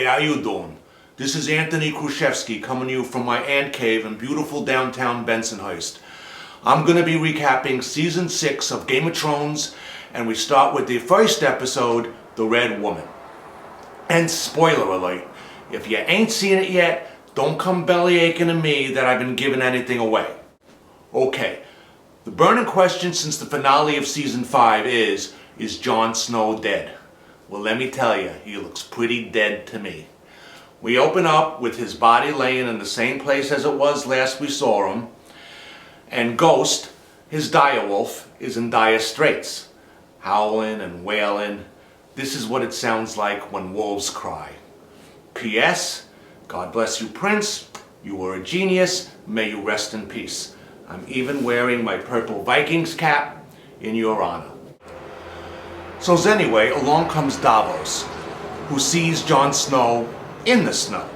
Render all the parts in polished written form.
Hey, how you doing? This is Antny Kruschefsky coming to you from my ant cave in beautiful downtown Bensonhurst. I'm going to be recapping Season 6 of Game of Trones, and we start with the first episode, The Red Woman. And spoiler alert, if you ain't seen it yet, don't come belly aching to me that I've been giving anything away. Okay, the burning question since the finale of Season 5 is Jon Snow dead? Well, let me tell you, he looks pretty dead to me. We open up with his body laying in the same place as it was last we saw him, and Ghost, his direwolf, is in dire straits, howling and wailing. This is what it sounds like when wolves cry. P.S. God bless you, Prince. You were a genius. May you rest in peace. I'm even wearing my purple Vikings cap in your honor. So anyway, along comes Davos, who sees Jon Snow in the snow,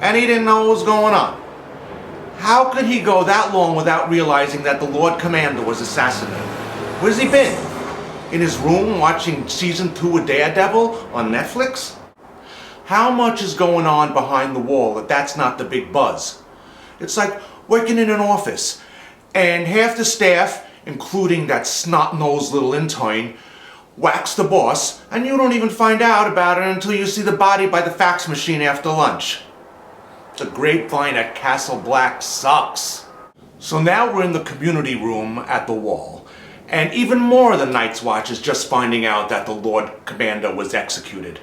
and he didn't know what was going on. How could he go that long without realizing that the Lord Commander was assassinated? Where's he been? In his room watching Season 2 of Daredevil on Netflix? How much is going on behind the wall that's not the big buzz? It's like working in an office, and half the staff, including that snot-nosed little intern, whacks the boss, and you don't even find out about it until you see the body by the fax machine after lunch. The grapevine at Castle Black sucks. So now we're in the community room at the wall, and even more of the Night's Watch is just finding out that the Lord Commander was executed.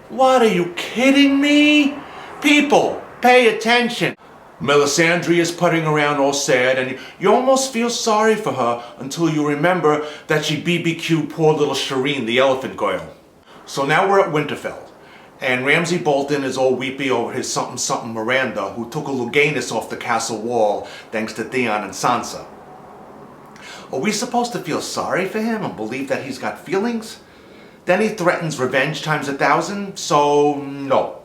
What, are you kidding me? People, pay attention. Melisandre is putting around all sad, and you almost feel sorry for her until you remember that she BBQ'd poor little Shireen, the elephant girl. So now we're at Winterfell, and Ramsay Bolton is all weepy over his something Miranda, who took a Luganus off the castle wall thanks to Theon and Sansa. Are we supposed to feel sorry for him and believe that he's got feelings? Then he threatens revenge times 1,000, so no.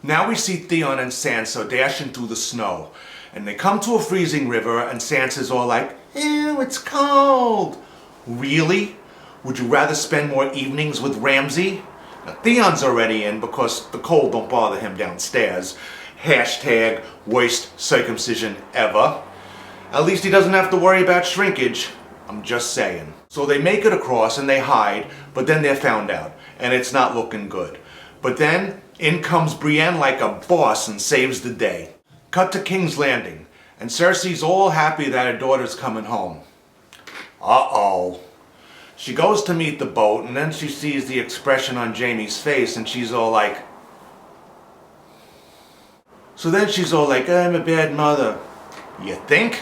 Now we see Theon and Sansa dashing through the snow, and they come to a freezing river, and Sansa's all like, ew, it's cold. Really? Would you rather spend more evenings with Ramsay? Now, Theon's already in because the cold don't bother him downstairs. Hashtag worst circumcision ever. At least he doesn't have to worry about shrinkage. I'm just saying. So they make it across and they hide, but then they're found out, and it's not looking good. But then, in comes Brienne like a boss and saves the day. Cut to King's Landing, and Cersei's all happy that her daughter's coming home. Uh-oh. She goes to meet the boat, and then she sees the expression on Jaime's face, and she's all like... So then she's all like, I'm a bad mother. You think?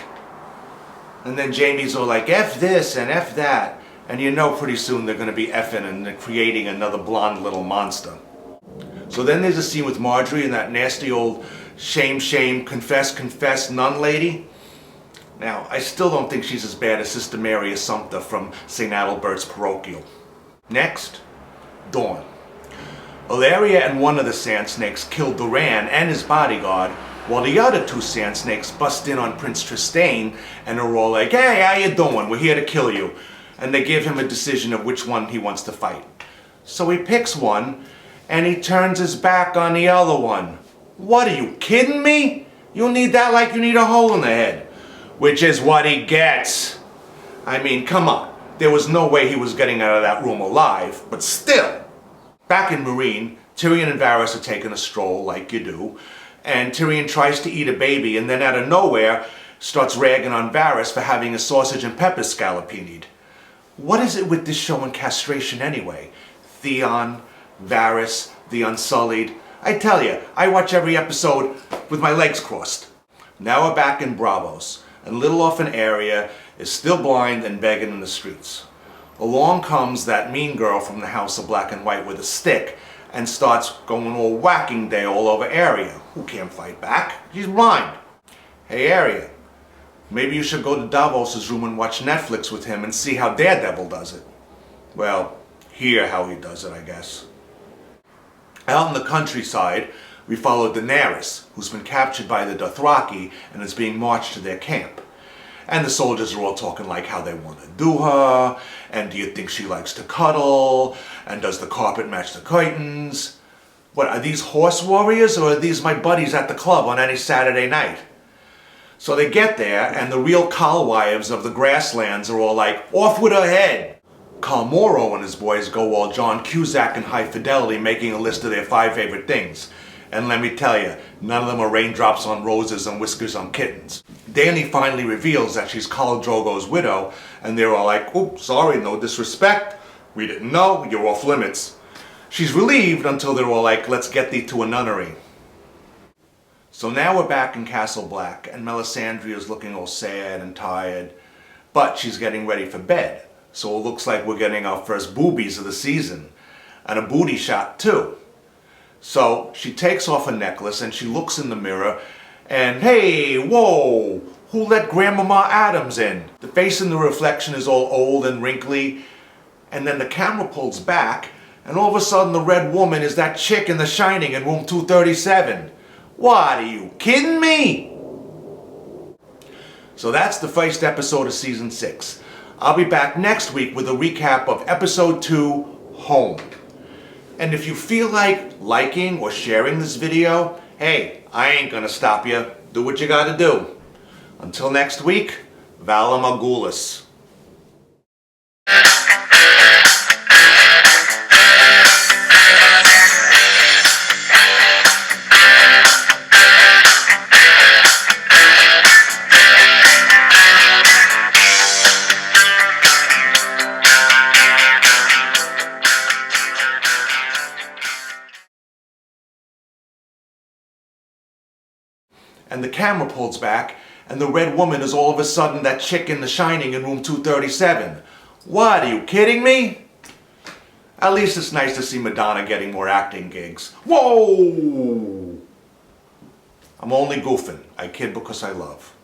And then Jaime's all like, F this and F that. And you know pretty soon they're going to be effing and creating another blonde little monster. So then there's a scene with Marjorie and that nasty old shame, confess nun lady. Now, I still don't think she's as bad as Sister Mary Assumpta from St. Adalbert's Parochial. Next, Dawn. Ilaria and one of the Sand Snakes killed Doran and his bodyguard, while the other two Sand Snakes bust in on Prince Trystane and are all like, hey, how you doing? We're here to kill you. And they give him a decision of which one he wants to fight. So he picks one, and he turns his back on the other one. What, are you kidding me? You need that like you need a hole in the head. Which is what he gets. I mean, come on. There was no way he was getting out of that room alive, but still. Back in Meereen, Tyrion and Varys are taking a stroll like you do, and Tyrion tries to eat a baby and then out of nowhere starts ragging on Varys for having a sausage and pepper scallopini'd. What is it with this show and castration anyway? Theon, Varys, the Unsullied. I tell you, I watch every episode with my legs crossed. Now we're back in Braavos, and little orphan Arya is still blind and begging in the streets. Along comes that mean girl from the House of Black and White with a stick and starts going all whacking day all over Arya, who can't fight back. She's blind. Hey Arya, maybe you should go to Davos's room and watch Netflix with him and see how Daredevil does it. Well, hear how he does it, I guess. Out in the countryside, we follow Daenerys, who's been captured by the Dothraki and is being marched to their camp. And the soldiers are all talking like how they want to do her, and do you think she likes to cuddle, and does the carpet match the curtains? What, are these horse warriors or are these my buddies at the club on any Saturday night? So they get there and the real Carl wives of the grasslands are all like, off with her head. Carl Morrow and his boys go all John Cusack and High Fidelity, making a list of their 5 favorite things. And let me tell you, none of them are raindrops on roses and whiskers on kittens. Danny finally reveals that she's Khal Drogo's widow, and they're all like, "Oh, sorry, no disrespect. We didn't know, you're off limits." She's relieved until they're all like, "Let's get thee to a nunnery." So now we're back in Castle Black, and Melisandre's looking all sad and tired, but she's getting ready for bed. So it looks like we're getting our first boobies of the season, and a booty shot too. So she takes off her necklace and she looks in the mirror and, hey, whoa, who let Grandmama Adams in? The face in the reflection is all old and wrinkly, and then the camera pulls back and all of a sudden the red woman is that chick in The Shining in room 237. What, are you kidding me? So that's the first episode of season 6. I'll be back next week with a recap of episode 2, Home. And if you feel like liking or sharing this video, hey, I ain't gonna stop you. Do what you gotta do. Until next week, Vala Magulis. And the camera pulls back, and the red woman is all of a sudden that chick in The Shining in room 237. What, are you kidding me? At least it's nice to see Madonna getting more acting gigs. Whoa! I'm only goofing. I kid because I love.